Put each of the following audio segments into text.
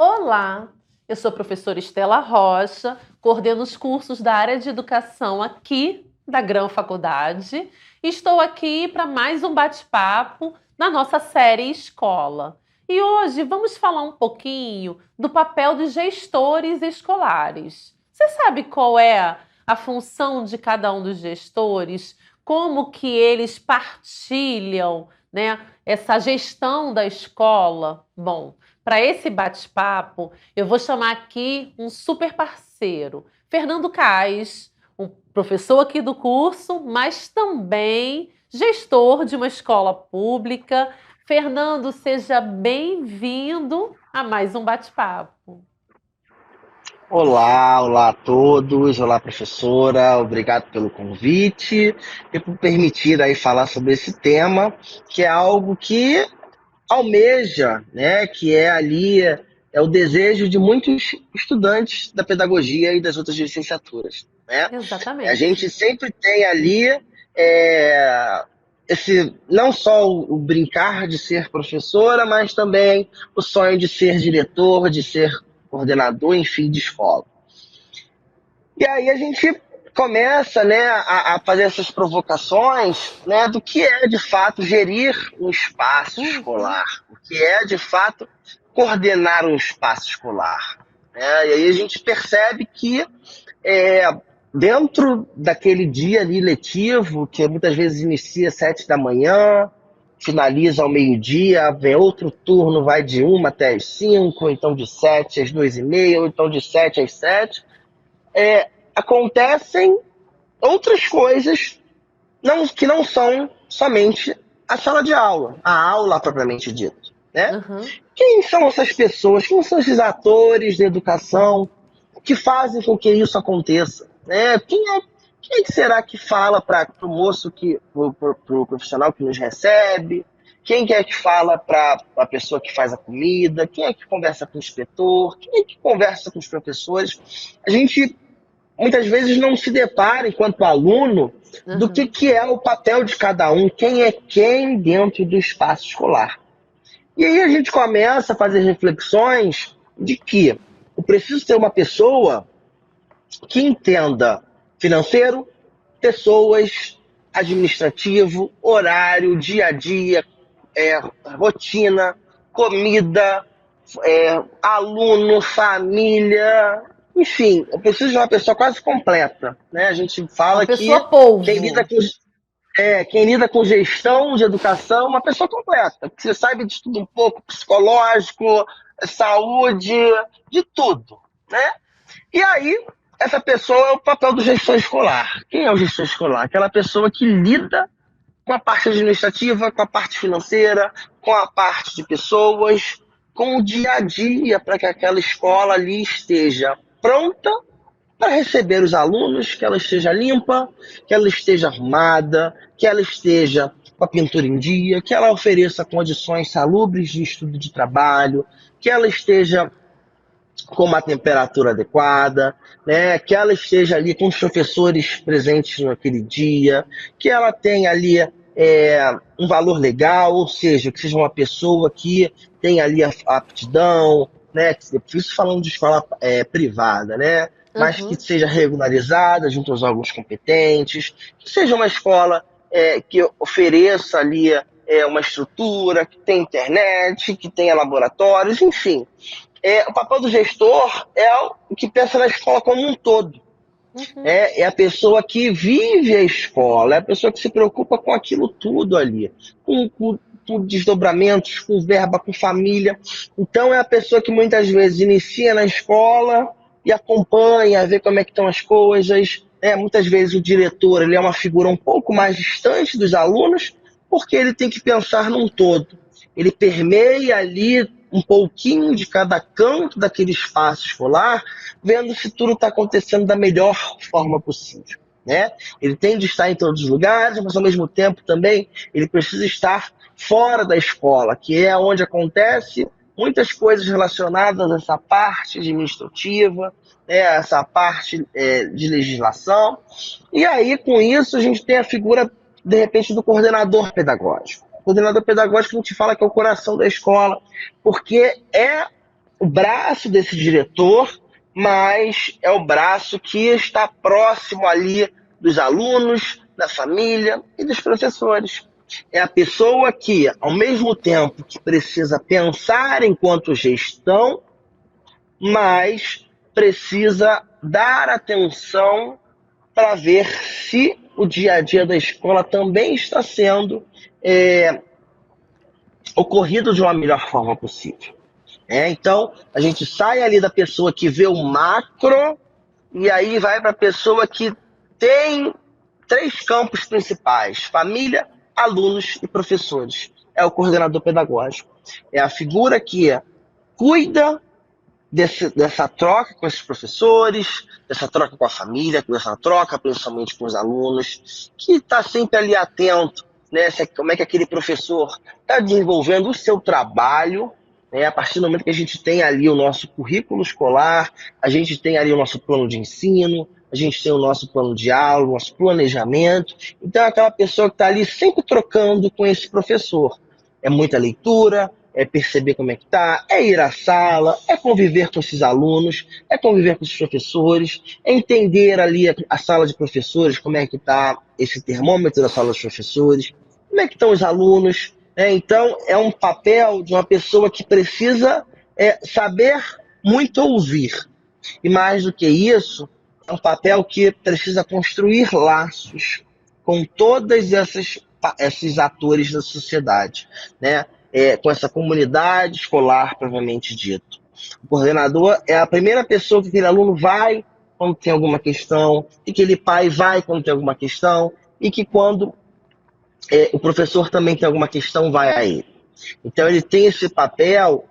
Olá, eu sou a professora Estela Rocha, coordeno os cursos da área de educação aqui da Grão Faculdade e estou aqui para mais um bate-papo na nossa série Escola. E hoje vamos falar um pouquinho do papel dos gestores escolares. Você sabe qual é a função de cada um dos gestores? Como que eles partilham, né, essa gestão da escola? Bom, para esse bate-papo, eu vou chamar aqui um super parceiro, Fernando Kais, um professor aqui do curso, mas também gestor de uma escola pública. Fernando, seja bem-vindo a mais um bate-papo. Olá a todos, olá professora, obrigado pelo convite e por permitir aí falar sobre esse tema, que é algo que almeja, né, que é ali é o desejo de muitos estudantes da pedagogia e das outras licenciaturas, né? A Exatamente. gente sempre tem ali é, esse não só o brincar de ser professora, mas também o sonho de ser diretor, de ser coordenador, enfim, de escola. E aí a gente começa, né, a fazer essas provocações, né, do que é de fato gerir um espaço Uhum. escolar, o que é de fato coordenar um espaço escolar, né? E aí a gente percebe que é, dentro daquele dia ali letivo, que muitas vezes inicia às 7 da manhã, finaliza ao meio-dia, vem outro turno, vai de 1 até as 5, então de 7 às 2h30, ou então de 7 às 7, acontecem outras coisas que não são somente a sala de aula, a aula propriamente dita, né? Uhum. Quem são essas pessoas? Quem são esses atores da educação que fazem com que isso aconteça? Né? Quem é que será que fala para o moço, para o profissional que nos recebe? Quem é que fala para a pessoa que faz a comida? Quem é que conversa com o inspetor? Quem é que conversa com os professores? A gente muitas vezes não se depara, enquanto aluno, do Uhum. que é o papel de cada um, quem é quem dentro do espaço escolar. E aí a gente começa a fazer reflexões de que eu preciso ter uma pessoa que entenda financeiro, pessoas, administrativo, horário, dia a dia, rotina, comida, aluno, família, enfim, eu preciso de uma pessoa quase completa, né? A gente Uma fala que pessoa quem lida polvo. com, quem lida com gestão de educação, uma pessoa completa, que você sabe de tudo um pouco, psicológico, saúde, de tudo, né? E aí, essa pessoa é o papel do gestor escolar. Quem é o gestor escolar? Aquela pessoa que lida com a parte administrativa, com a parte financeira, com a parte de pessoas, com o dia a dia, para que aquela escola ali esteja pronta para receber os alunos, que ela esteja limpa, que ela esteja arrumada, que ela esteja com a pintura em dia, que ela ofereça condições salubres de estudo de trabalho, que ela esteja com uma temperatura adequada, né? Que ela esteja ali com os professores presentes naquele dia, que ela tenha ali um valor legal, ou seja, que seja uma pessoa que tenha ali a aptidão, né? Isso falando de escola privada, né? Mas que Uhum. seja regularizada junto aos órgãos competentes, que seja uma escola que ofereça ali uma estrutura, que tenha internet, que tenha laboratórios, enfim, o papel do gestor é o que pensa na escola como um todo. Uhum. É a pessoa que vive a escola, é a pessoa que se preocupa com aquilo tudo ali, com desdobramentos, com verba, com família. Então é a pessoa que muitas vezes inicia na escola e acompanha, vê como é que estão as coisas. Muitas vezes o diretor ele é uma figura um pouco mais distante dos alunos, porque ele tem que pensar num todo. Ele permeia ali um pouquinho de cada canto daquele espaço escolar, vendo se tudo está acontecendo da melhor forma possível, né? Ele tem de estar em todos os lugares, mas ao mesmo tempo também ele precisa estar fora da escola, que é onde acontece muitas coisas relacionadas a essa parte administrativa, essa parte de legislação. E aí, com isso, a gente tem a figura, de repente, do coordenador pedagógico. O coordenador pedagógico a gente fala que é o coração da escola, porque é o braço desse diretor, mas é o braço que está próximo ali dos alunos, da família e dos professores. É a pessoa que, ao mesmo tempo que precisa pensar enquanto gestão, mas precisa dar atenção para ver se o dia a dia da escola também está sendo ocorrido de uma melhor forma possível. Então, a gente sai ali da pessoa que vê o macro e aí vai para a pessoa que tem 3 campos principais: família, alunos e professores. É o coordenador pedagógico. É a figura que cuida dessa troca com esses professores, dessa troca com a família, dessa troca principalmente com os alunos, que está sempre ali atento, né, como é que aquele professor está desenvolvendo o seu trabalho, né, a partir do momento que a gente tem ali o nosso currículo escolar, a gente tem ali o nosso plano de ensino, a gente tem o nosso plano de aula, o nosso planejamento. Então é aquela pessoa que está ali sempre trocando com esse professor. É muita leitura, é perceber como é que está, é ir à sala, é conviver com esses alunos, é conviver com esses professores, é entender ali a sala de professores, como é que está esse termômetro da sala dos professores, como é que estão os alunos. Então, é um papel de uma pessoa que precisa saber muito ouvir. E mais do que isso, é um papel que precisa construir laços com todos esses atores da sociedade, né? Com essa comunidade escolar, propriamente dito. O coordenador é a primeira pessoa que aquele aluno vai quando tem alguma questão, e que aquele pai vai quando tem alguma questão, e que quando o professor também tem alguma questão, vai a ele. Então ele tem esse papel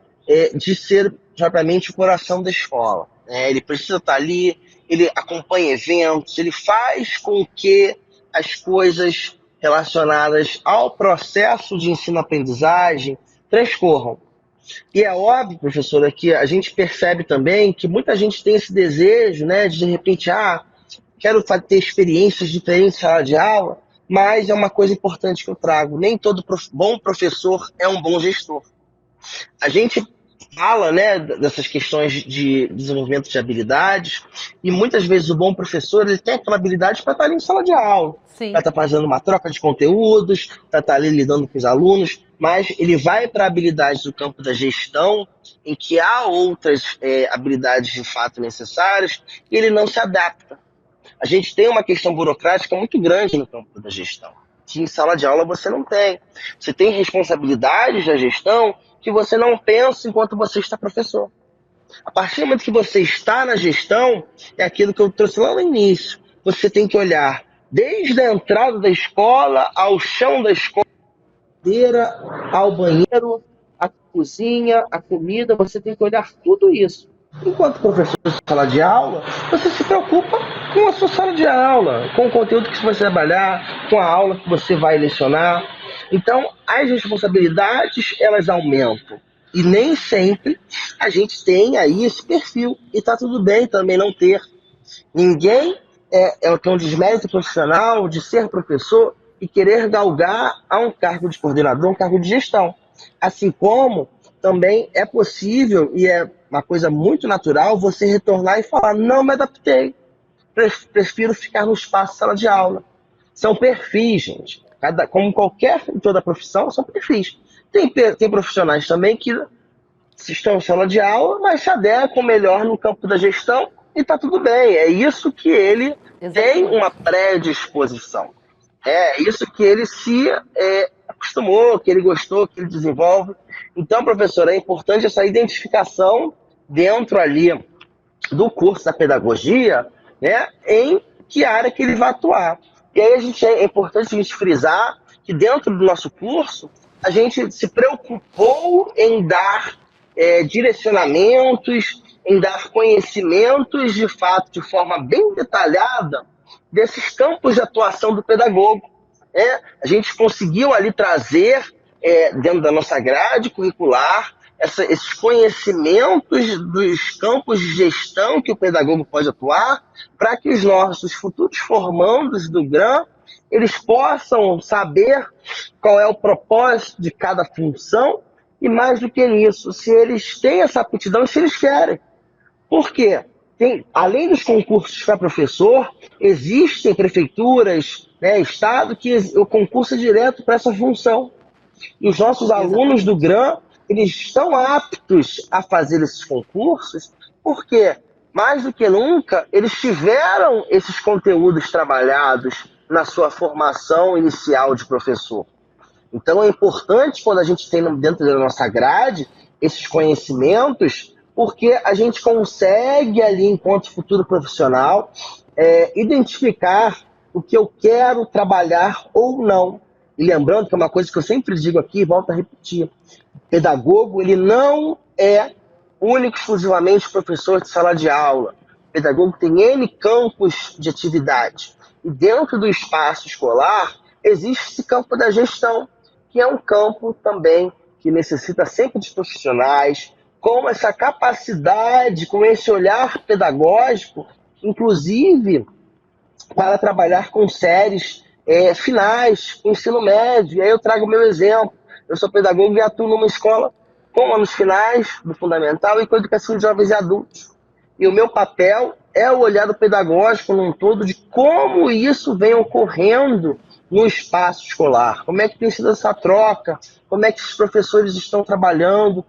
de ser propriamente o coração da escola. Ele precisa estar ali, ele acompanha eventos, ele faz com que as coisas relacionadas ao processo de ensino-aprendizagem transcorram. E é óbvio, professora, que a gente percebe também que muita gente tem esse desejo, né, de repente, quero ter experiências diferentes em sala de aula, mas é uma coisa importante que eu trago: nem todo bom professor é um bom gestor. A gente fala, né, dessas questões de desenvolvimento de habilidades, e muitas vezes o bom professor ele tem aquela habilidade para estar ali em sala de aula, para estar fazendo uma troca de conteúdos, para estar ali lidando com os alunos, mas ele vai para habilidades do campo da gestão, em que há outras habilidades de fato necessárias, e ele não se adapta. A gente tem uma questão burocrática muito grande no campo da gestão, que em sala de aula você não tem. Você tem responsabilidades da gestão que você não pensa enquanto você está professor. A partir do momento que você está na gestão, é aquilo que eu trouxe lá no início. Você tem que olhar desde a entrada da escola, ao chão da escola, ao banheiro, a cozinha, a comida, você tem que olhar tudo isso. Enquanto professor de sala de aula, você se preocupa com a sua sala de aula, com o conteúdo que você vai trabalhar, com a aula que você vai lecionar. Então, as responsabilidades, elas aumentam. E nem sempre a gente tem aí esse perfil. E está tudo bem também não ter. Ninguém tem um desmérito profissional de ser professor e querer galgar a um cargo de coordenador, um cargo de gestão. Assim como também é possível, e é uma coisa muito natural, você retornar e falar: não me adaptei, prefiro ficar no espaço de sala de aula. São perfis, gente. Como qualquer em toda profissão, são perfis. Tem profissionais também que estão em sala de aula, mas se adequam melhor no campo da gestão e está tudo bem. É isso que ele tem uma predisposição. É isso que ele se acostumou, que ele gostou, que ele desenvolve. Então, professor, é importante essa identificação dentro ali do curso da pedagogia, né, em que área que ele vai atuar. E aí é importante a gente frisar que dentro do nosso curso a gente se preocupou em dar direcionamentos, em dar conhecimentos de fato, de forma bem detalhada, desses campos de atuação do pedagogo. A gente conseguiu ali trazer, dentro da nossa grade curricular, esses conhecimentos dos campos de gestão que o pedagogo pode atuar, para que os nossos futuros formandos do GRAM, eles possam saber qual é o propósito de cada função E mais do que isso, se eles têm essa aptidão e se eles querem. Por quê? Além dos concursos para professor, existem prefeituras, né, estado, que o concurso é direto para essa função. E os nossos alunos do Exatamente. GRAM, eles estão aptos a fazer esses concursos, porque, mais do que nunca, eles tiveram esses conteúdos trabalhados na sua formação inicial de professor. Então é importante quando a gente tem dentro da nossa grade esses conhecimentos, porque a gente consegue ali, enquanto futuro profissional, identificar o que eu quero trabalhar ou não. E lembrando que é uma coisa que eu sempre digo aqui, volto a repetir, o pedagogo ele não é único e exclusivamente professor de sala de aula. O pedagogo tem N campos de atividade. E dentro do espaço escolar existe esse campo da gestão, que é um campo também que necessita sempre de profissionais com essa capacidade, com esse olhar pedagógico, inclusive para trabalhar com séries finais, com ensino médio. E aí eu trago o meu exemplo. Eu sou pedagogo e atuo numa escola com anos finais do fundamental e com educação de jovens e adultos. E o meu papel é o olhar do pedagógico num todo de como isso vem ocorrendo no espaço escolar. Como é que tem sido essa troca? Como é que os professores estão trabalhando?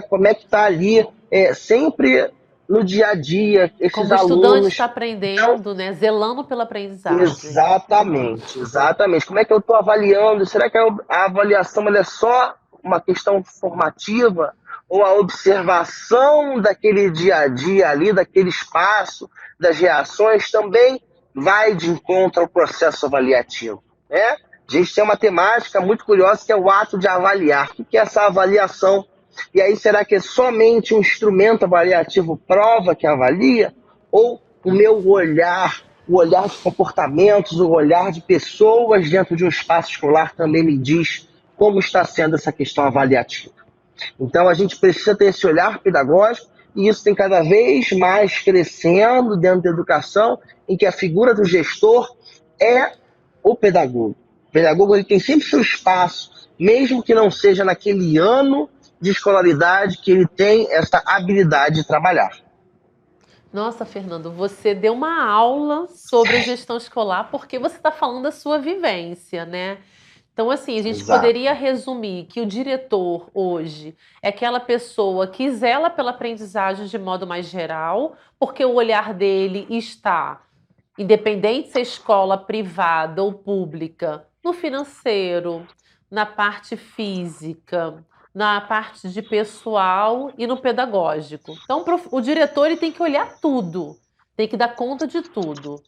Como é que está ali sempre no dia a dia esses Como o estudante está alunos. Então, aprendendo, né? Zelando pela aprendizagem. exatamente, exatamente. Como é que eu estou avaliando? Será que a avaliação ela é só uma questão formativa? Ou a observação daquele dia a dia ali, daquele espaço, das reações, também vai de encontro ao processo avaliativo, né? A gente tem uma temática muito curiosa que é o ato de avaliar. O que é essa avaliação? E aí, será que é somente um instrumento avaliativo prova que avalia? Ou o meu olhar, o olhar de comportamentos, o olhar de pessoas dentro de um espaço escolar também me diz como está sendo essa questão avaliativa? Então, a gente precisa ter esse olhar pedagógico e isso tem cada vez mais crescendo dentro da educação, em que a figura do gestor é o pedagogo. O pedagogo ele tem sempre seu espaço, mesmo que não seja naquele ano de escolaridade que ele tem essa habilidade de trabalhar. Nossa, Fernando, você deu uma aula sobre gestão escolar porque você está falando da sua vivência, né? Então, assim, a gente poderia Exato. resumir que o diretor hoje é aquela pessoa que zela pela aprendizagem de modo mais geral, porque o olhar dele está, independente se é escola privada ou pública, no financeiro, na parte física, na parte de pessoal e no pedagógico. Então, o diretor ele tem que olhar tudo, tem que dar conta de tudo.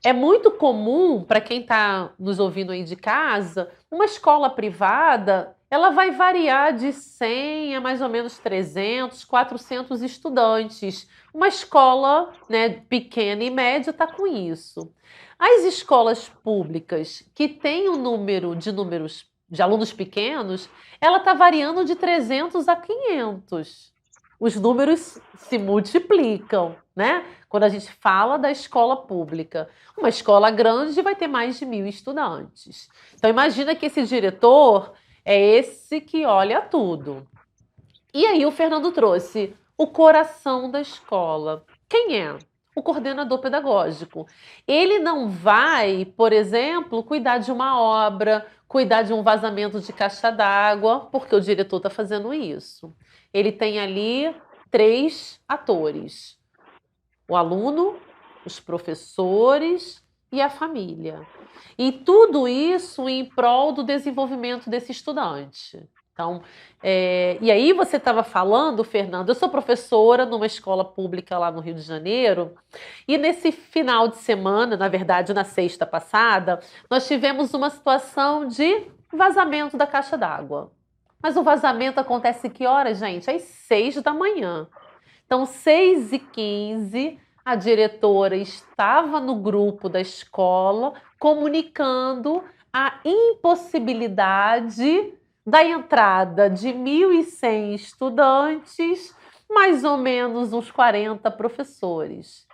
É muito comum, para quem está nos ouvindo aí de casa, uma escola privada, ela vai variar de 100 a mais ou menos 300, 400 estudantes. Uma escola, né, pequena e média está com isso. As escolas públicas que têm um números de alunos pequenos, ela está variando de 300 a 500. Os números se multiplicam, né? Quando a gente fala da escola pública. Uma escola grande vai ter mais de 1.000 estudantes. Então, imagina que esse diretor é esse que olha tudo. E aí, o Fernando trouxe o coração da escola. Quem é? O coordenador pedagógico. Ele não vai, por exemplo, cuidar de uma obra, cuidar de um vazamento de caixa d'água, porque o diretor está fazendo isso. Ele tem ali três atores: o aluno, os professores e a família. E tudo isso em prol do desenvolvimento desse estudante. Então, e aí você estava falando, Fernando, eu sou professora numa escola pública lá no Rio de Janeiro, e nesse final de semana, na verdade, na sexta passada, nós tivemos uma situação de vazamento da caixa d'água. Mas o vazamento acontece que horas, gente? Às 6 da manhã. Então, 6h15, a diretora estava no grupo da escola comunicando a impossibilidade da entrada de 1.100 estudantes, mais ou menos uns 40 professores.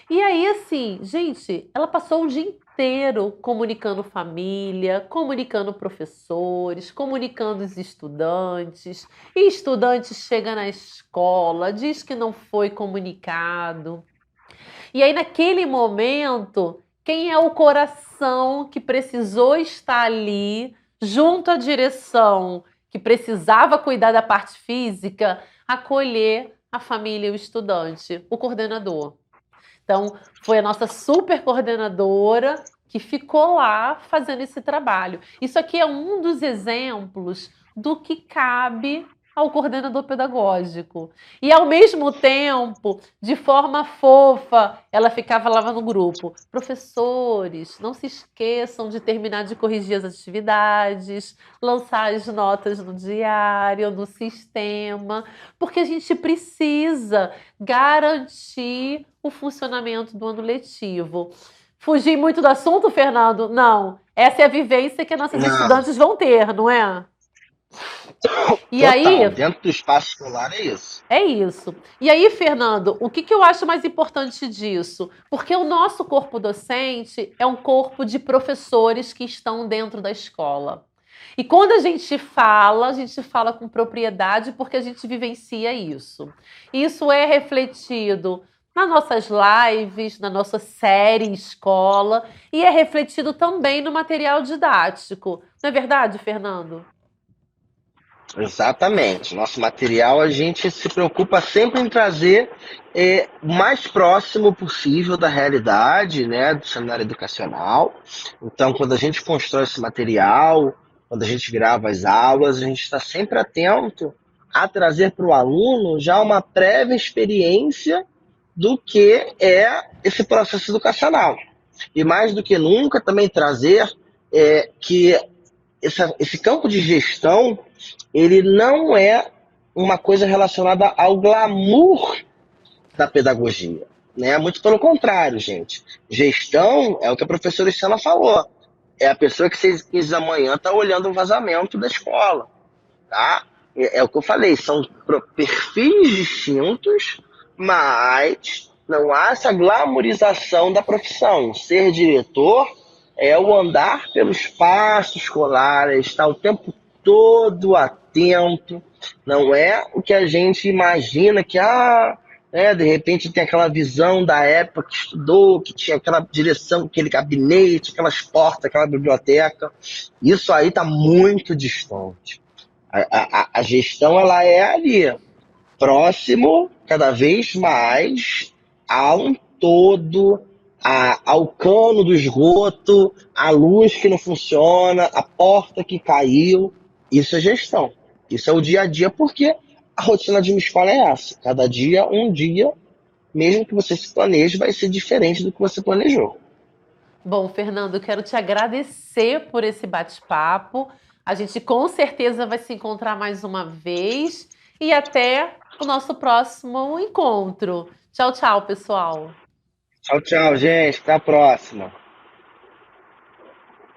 E aí, assim, gente, ela passou o dia inteiro comunicando família, comunicando professores, comunicando os estudantes. E estudante chega na escola, diz que não foi comunicado. E aí, naquele momento, quem é o coração que precisou estar ali, junto à direção, que precisava cuidar da parte física, acolher a família e o estudante, o coordenador. Então, foi a nossa super coordenadora que ficou lá fazendo esse trabalho. Isso aqui é um dos exemplos do que cabe ao coordenador pedagógico. E, ao mesmo tempo, de forma fofa, ela ficava lá no grupo. Professores, não se esqueçam de terminar de corrigir as atividades, lançar as notas no diário, no sistema, porque a gente precisa garantir o funcionamento do ano letivo. Fugi muito do assunto, Fernando? Não. Essa é a vivência que nossas Não, estudantes vão ter, não é? E total. aí, Dentro do espaço escolar é isso. é isso. E aí, Fernando, o que que eu acho mais importante disso? Porque o nosso corpo docente é um corpo de professores que estão dentro da escola. E quando a gente fala com propriedade porque a gente vivencia isso. Isso é refletido nas nossas lives, na nossa série escola, e é refletido também no material didático. Não é verdade, Fernando? Exatamente. Nosso material a gente se preocupa sempre em trazer o mais próximo possível da realidade, né, do cenário educacional. Então, quando a gente constrói esse material, quando a gente grava as aulas, a gente está sempre atento a trazer para o aluno já uma prévia experiência do que é esse processo educacional. E mais do que nunca, também trazer que esse campo de gestão ele não é uma coisa relacionada ao glamour da pedagogia. Né? Muito pelo contrário, gente. Gestão é o que a professora Estela falou. É a pessoa que 6h15 da manhã está olhando o vazamento da escola. Tá? É o que eu falei, são perfis distintos, mas não há essa glamorização da profissão. Ser diretor é o andar pelo espaço escolar, é estar o tempo todo atento, não é o que a gente imagina que, de repente tem aquela visão da época que estudou, que tinha aquela direção, aquele gabinete, aquelas portas, aquela biblioteca. Isso aí está muito distante. A gestão ela é ali, próximo cada vez mais a um todo, ao cano do esgoto, a luz que não funciona, a porta que caiu. Isso é gestão. Isso é o dia a dia, porque a rotina de uma escola é essa. Cada dia, um dia, mesmo que você se planeje, vai ser diferente do que você planejou. Bom, Fernando, eu quero te agradecer por esse bate-papo. A gente com certeza vai se encontrar mais uma vez e até o nosso próximo encontro. Tchau, tchau, pessoal. Tchau, tchau, gente. Até a próxima.